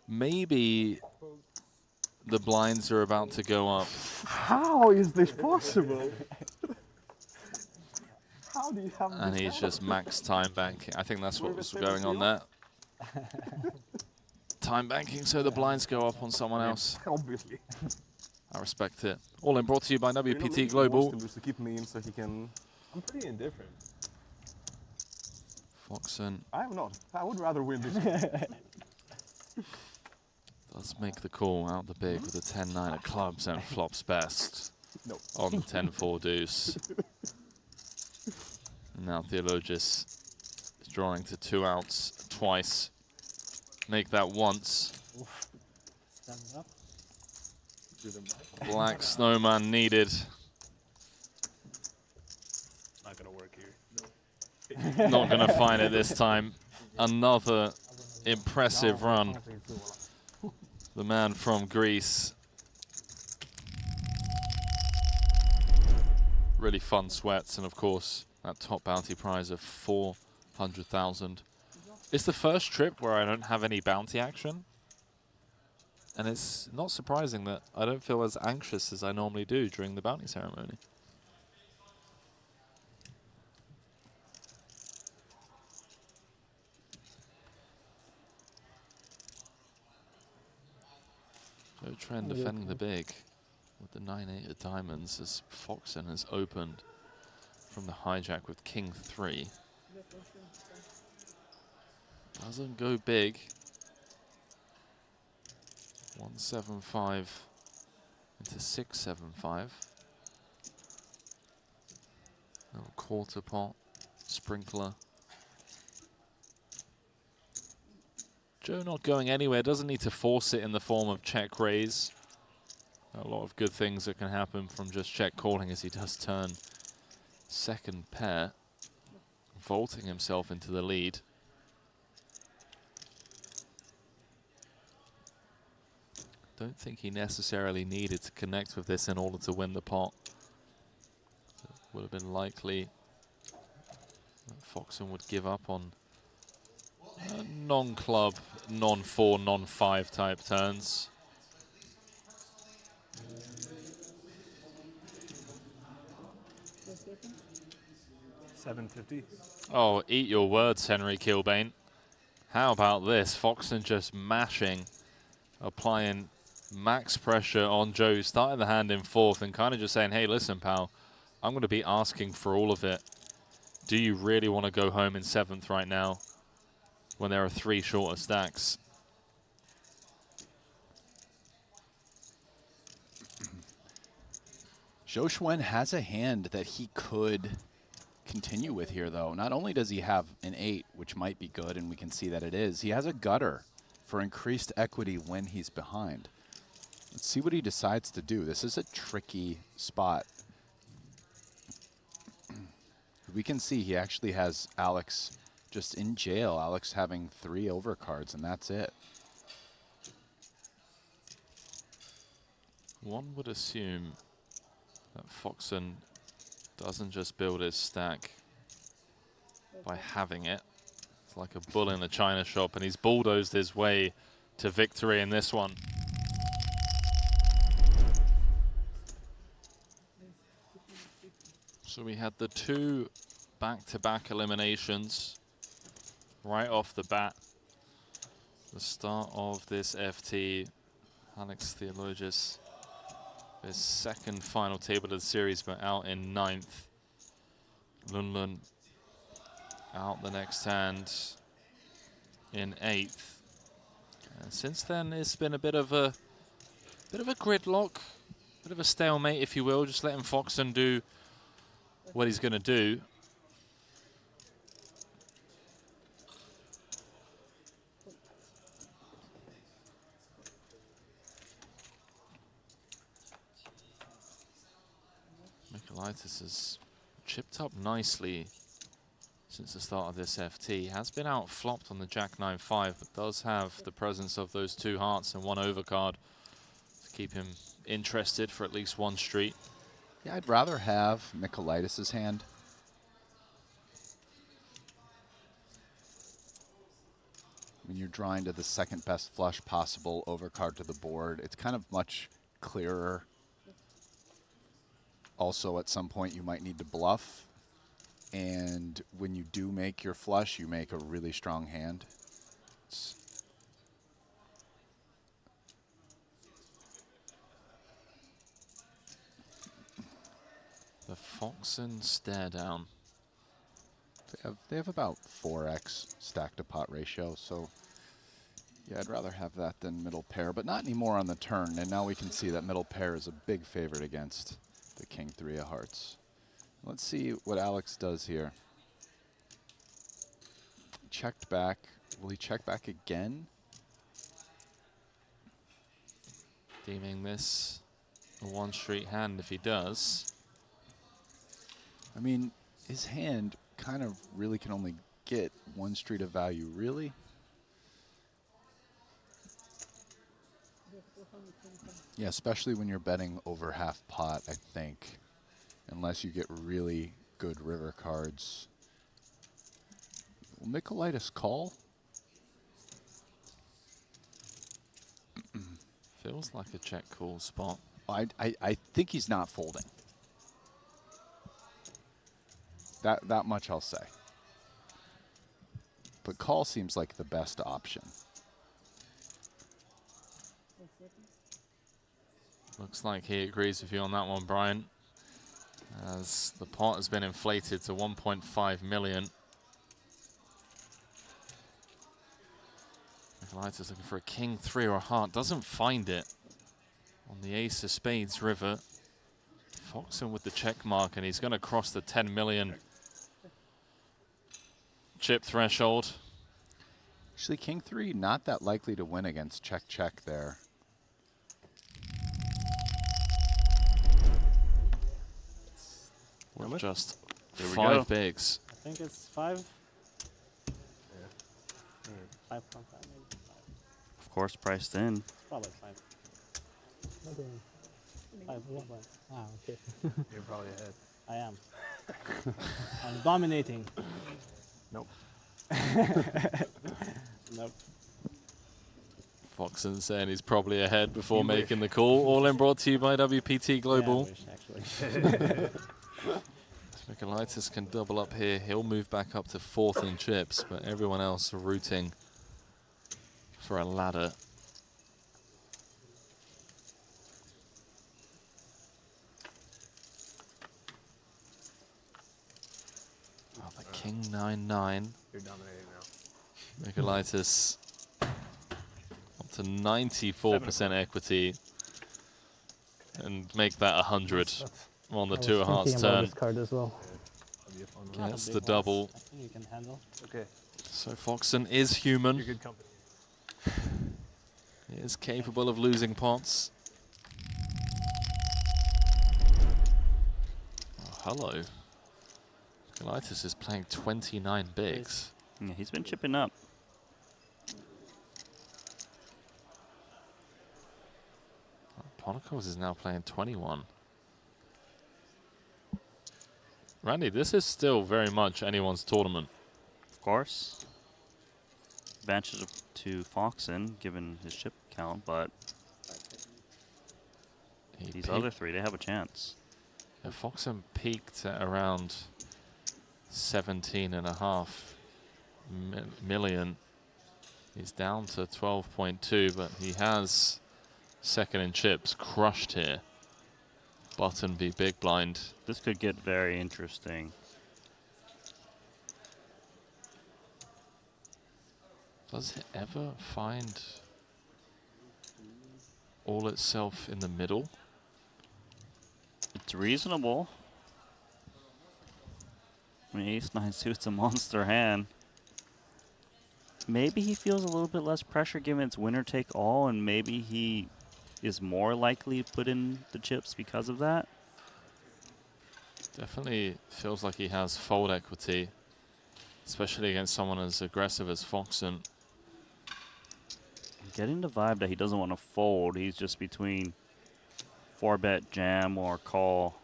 Maybe the blinds are about to go up. How is this possible? How do you have And this he's just max time banking. I think that's what was going on there. Time banking so the blinds go up on someone else. Obviously. I respect it. All in brought to you by WPT He wants Global. to lose to keep me in so he can... I'm pretty indifferent. Foxen I am not. I would rather win this. does make the call out the big with a 10-9 of clubs and flops best No. on the 10-4 deuce. And now 𝐼𝐸𝐺'𝐵 is drawing to 2 outs twice. Make that once. Stand up. Black snowman needed. Not gonna work here. Not going to find it this time. Another impressive run. The man from Greece. Really fun sweats, and of course, that top bounty prize of 400,000. It's the first trip where I don't have any bounty action. And it's not surprising that I don't feel as anxious as I normally do during the bounty ceremony. Joe Trent defending the big with the 9-8 of diamonds as Foxen has opened from the hijack with king 3. Doesn't go big. 175 into 675. Little quarter pot, sprinkler. Joe not going anywhere, doesn't need to force it in the form of check raise. A lot of good things that can happen from just check calling as he does turn second pair, vaulting himself into the lead. Don't think he necessarily needed to connect with this in order to win the pot. It would have been likely that Foxen would give up on non-club, non-4, non-5 type turns. $750. Oh, eat your words, 𝐸𝐵𝐻. How about this? Foxen just mashing, applying max pressure on Joe, starting the hand in 4th and kind of just saying, hey, listen, pal, I'm going to be asking for all of it. Do you really want to go home in 7th right now when there are 3 shorter stacks? 𝐬𝐮𝐬𝐜𝐫𝐻 has a hand that he could continue with here, though. Not only does he have an 8, which might be good, and we can see that it is, he has a gutter for increased equity when he's behind. Let's see what he decides to do. This is a tricky spot. We can see he actually has Aleks just in jail. Aleks having 3 overcards, and that's it. One would assume that Foxen doesn't just build his stack by having it. It's like a bull in a china shop, and he's bulldozed his way to victory in this one. So we had the 2 back-to-back eliminations right off the bat. The start of this FT, Aleks 𝐸𝐺'𝐵, his second final table of the series, but out in 9th. 𝐸𝐿𝐵 out the next hand in 8th. And since then, it's been a bit of a gridlock, bit of a stalemate, if you will, just letting Foxen do what he's going to do. Mikolaitis has chipped up nicely since the start of this FT. Has been out flopped on the Jack-9-5, but does have the presence of those 2 hearts and 1 overcard to keep him interested for at least 1 street. Yeah, I'd rather have Mikolaitis' hand. I when you're drawing to the second best flush possible overcard to the board, it's kind of much clearer. Also, at some point, you might need to bluff. And when you do make your flush, you make a really strong hand. The Foxen stare down. They have about 4x stack to pot ratio, so yeah, I'd rather have that than middle pair, but not anymore on the turn. And now we can see that middle pair is a big favorite against the king three of hearts. Let's see what Aleks does here. Checked back. Will he check back again? Deeming this a one-street hand if he does. I mean, his hand kind of really can only get one street of value, really. Yeah, especially when you're betting over half pot, I think. Unless you get really good river cards. Will Mikolaitis call? Feels like a check call spot. I think he's not folding. That much I'll say. But call seems like the best option. Looks like he agrees with you on that one, Brian. As the pot has been inflated to 1.5 million. Mikolaitis looking for a king, three, or a heart. Doesn't find it on the ace of spades river. Foxen with the check mark, and he's going to cross the 10 million chip threshold. Actually, king three, not that likely to win against check there. With just There we 5 go. bigs. I think it's 5. Yeah. 5.5 maybe. 5. Of course, priced in. It's probably 5. Maybe 5. Okay. You're probably ahead. I am. I'm dominating. Nope. Nope. Foxen saying he's probably ahead before making the call. All in brought to you by WPT Global. Yeah, I wish, actually. Mikolaitis can double up here. He'll move back up to 4th in chips, but everyone else are rooting for a ladder. Oh, the king 9-9. You're dominating now. Mikolaitis up to 94% equety, and make that 100 on the 2 of hearts turn. card as well. That'd be a fun one. Gets the double. I think you can handle. Okay. So Foxen is You're human. good company. He is capable of losing pots. Oh, hello. Mikolaitis is playing 29 bigs. Yeah, he's been chipping up. Ponakovs is now playing 21. Randy, this is still very much anyone's tournament. Of course. Advantage to Foxen, given his chip count, but these other three, they have a chance. Yeah, Foxen peaked at around 17.5 million. He's down to 12.2, but he has second in chips crushed here. Button v big blind. This could get very interesting. Does it ever find all itself in the middle? It's reasonable. I mean, ace-9 suit's a monster hand. Maybe he feels a little bit less pressure given it's winner take all, and maybe he is more likely to put in the chips because of that. Definitely feels like he has fold equity, especially against someone as aggressive as Foxen. I'm getting the vibe that he doesn't want to fold. He's just between 4-bet jam or call.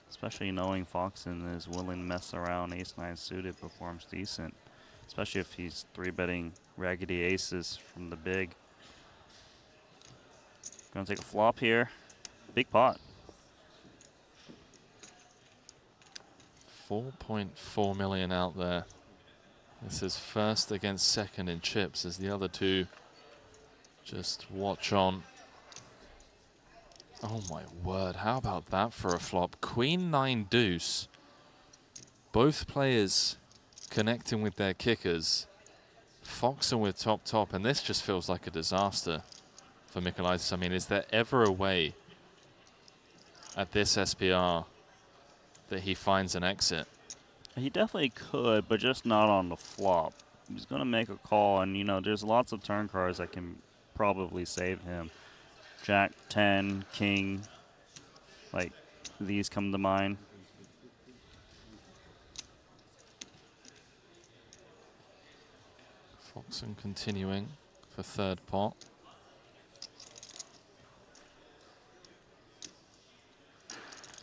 Especially knowing Foxen is willing to mess around, ace-9 suited performs decent. especially if he's 3-betting raggedy aces from the big. Gonna take a flop here. Big pot. 4.4 million out there. This is first against second in chips as the other two just watch on. Oh my word, how about that for a flop? Queen 9 deuce. Both players connecting with their kickers. Foxen with top, and this just feels like a disaster for Mikolaitis. I mean, is there ever a way at this SPR that he finds an exit? He definitely could, but just not on the flop. He's going to make a call, and, you know, there's lots of turn cards that can probably save him. Jack, 10, king, like, these come to mind. Foxen continuing for third pot.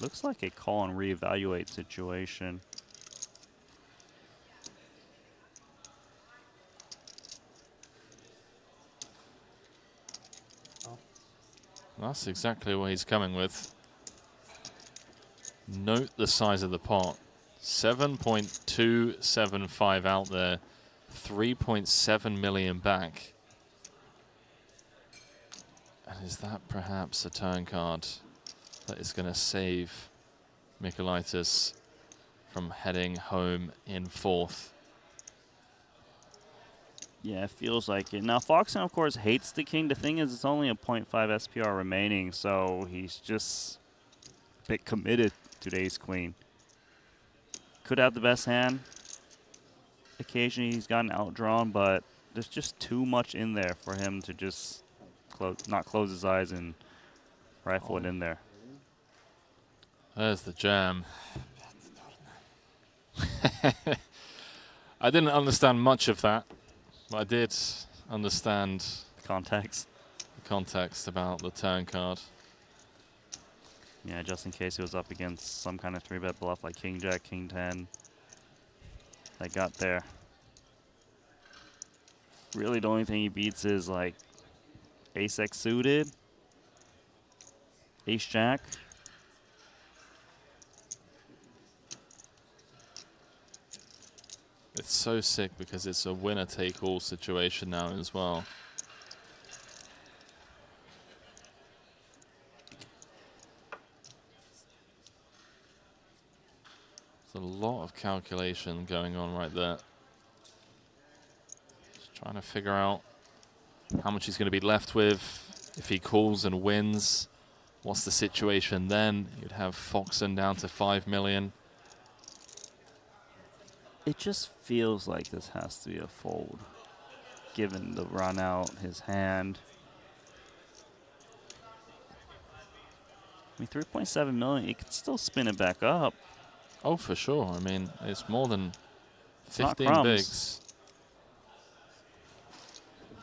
Looks like a call and reevaluate situation. That's exactly what he's coming with. Note the size of the pot. 7.275 out there. 3.7 million back. And is that perhaps a turn card that is going to save Mikolaitis from heading home in fourth? Yeah, it feels like it. Now, Foxen, of course, hates the king. The thing is, it's only a 0.5 SPR remaining, so he's just a bit committed to the ace-queen. Could have the best hand. Occasionally, he's gotten outdrawn, but there's just too much in there for him to just not close his eyes and rifle it in there. There's the jam. I didn't understand much of that. I did understand Context. the context about the turn card. Yeah, just in case he was up against some kind of 3-bet bluff like king jack, king 10. That got there. Really, the only thing he beats is like ace X suited, ace jack. It's so sick because it's a winner-take-all situation now as well. There's a lot of calculation going on right there. Just trying to figure out how much he's going to be left with. If he calls and wins, what's the situation then? You'd have Foxen down to 5 million. It just feels like this has to be a fold, given the run out, his hand. I mean, 3.7 million, he could still spin it back up. Oh, for sure. I mean, it's more than It's not 15 crumbs. bigs.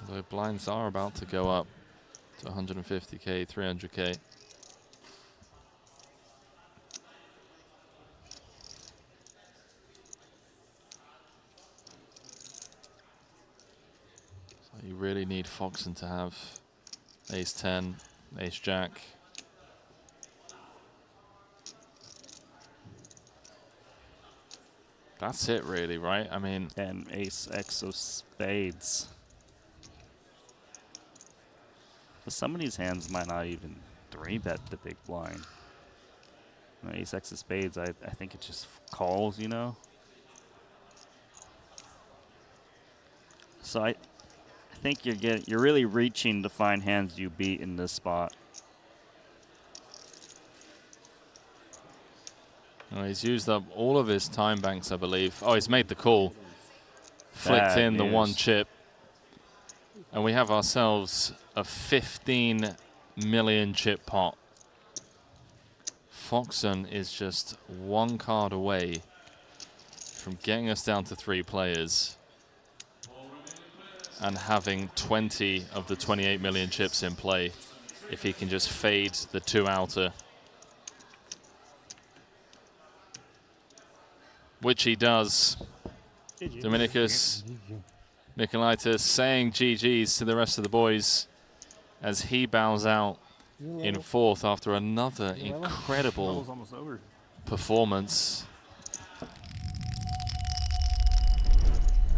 The blinds are about to go up to 150K, 300K. So you really need Foxen to have ace 10, ace jack. That's it really, right? I mean, And ace X of spades. But some of these hands might not even 3-bet the big blind. You know, ace X of spades, I think it just calls, you know? So I think you're really reaching to find hands you beat in this spot. well, he's used up all of his time banks, I believe. Oh, he's made the call. Flicked Bad in the news. one chip. And we have ourselves a 15 million chip pot. Foxen is just one card away from getting us down to 3 players and having 20 of the 28 million chips in play if he can just fade the 2 outer. Which he does. GG. Dominicus Mikolaitis saying GG's to the rest of the boys as he bows out in fourth after another incredible Level's almost over. performance.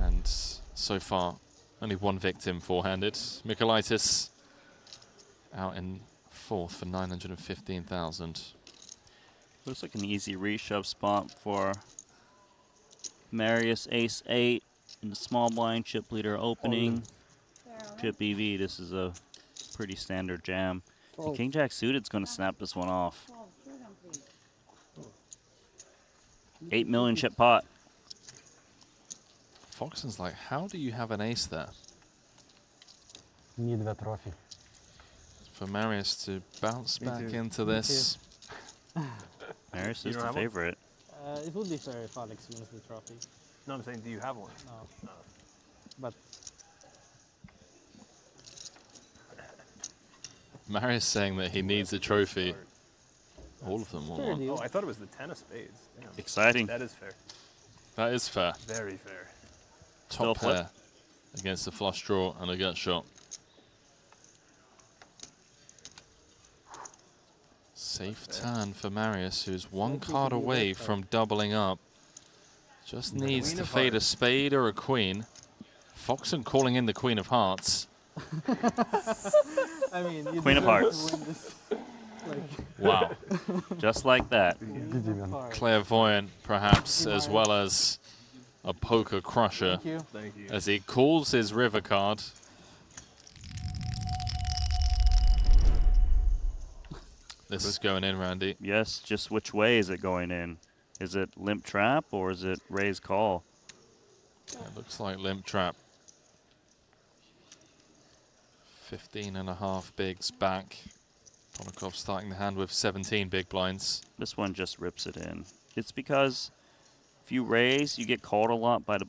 And so far, only one victim four-handed. Mikolaitis out in fourth for 915,000. Looks like an easy reshove spot for Marius ace-8 in the small blind chip leader opening. Chip EV, this is a pretty standard jam. King-Jack suited's going to snap this one off. 8 million chip pot. Foxen's like, how do you have an ace there? Need the trophy. For Marius to bounce back into this. Marius You is don't the have one? favorite. It would be fair if Aleks wins the trophy. No, I'm saying, do you have one? No. But Marius saying that he needs a trophy. All of them want fair one. deal. Oh, I thought it was the 10 of spades. Damn. Exciting. That is fair. That is fair. Very fair. Still Top flip. pair against a flush draw and a gut shot. Safe turn for Marius, who's one card away from doubling up. Just needs Queen to of fade a hearts. spade or a queen. Foxen calling in the Queen of Hearts. I mean, you Queen of deserve to Hearts. win this. Like, Wow. Just like that. GG, man. card. Clairvoyant, perhaps, as well as a poker crusher, Thank you. Thank you. as he calls his river card. This is going in, Randy. Yes, just which way is it going in? Is it limp trap or is it raise call? It looks like limp trap. 15.5 bigs back. Ponakovs starting the hand with 17 big blinds. This one just rips it in. It's because if you raise, you get called a lot by the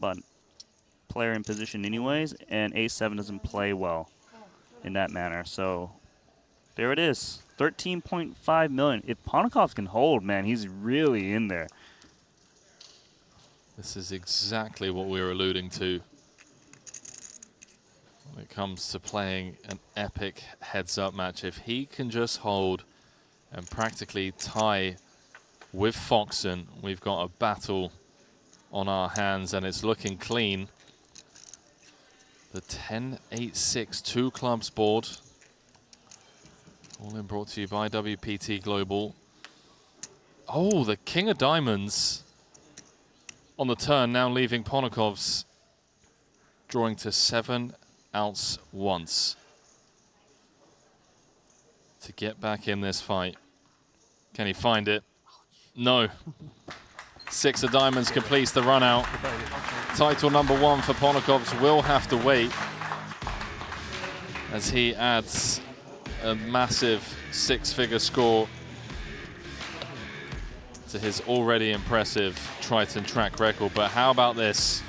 player in position anyways, and ace-7 doesn't play well in that manner. So there it is, 13.5 million. If Ponakovs can hold, man, he's really in there. This is exactly what we were alluding to when it comes to playing an epic heads-up match. If he can just hold and practically tie with Foxen, we've got a battle on our hands, and it's looking clean. The 10-8-6 two clubs board. All in brought to you by WPT Global. Oh, the King of Diamonds on the turn, now leaving Ponakovs drawing to 7 outs once to get back in this fight. Can he find it? No. 6 of diamonds completes the run out. Title number 1 for Ponakovs will have to wait as he adds a massive 6-figure score to his already impressive Triton track record. But how about this?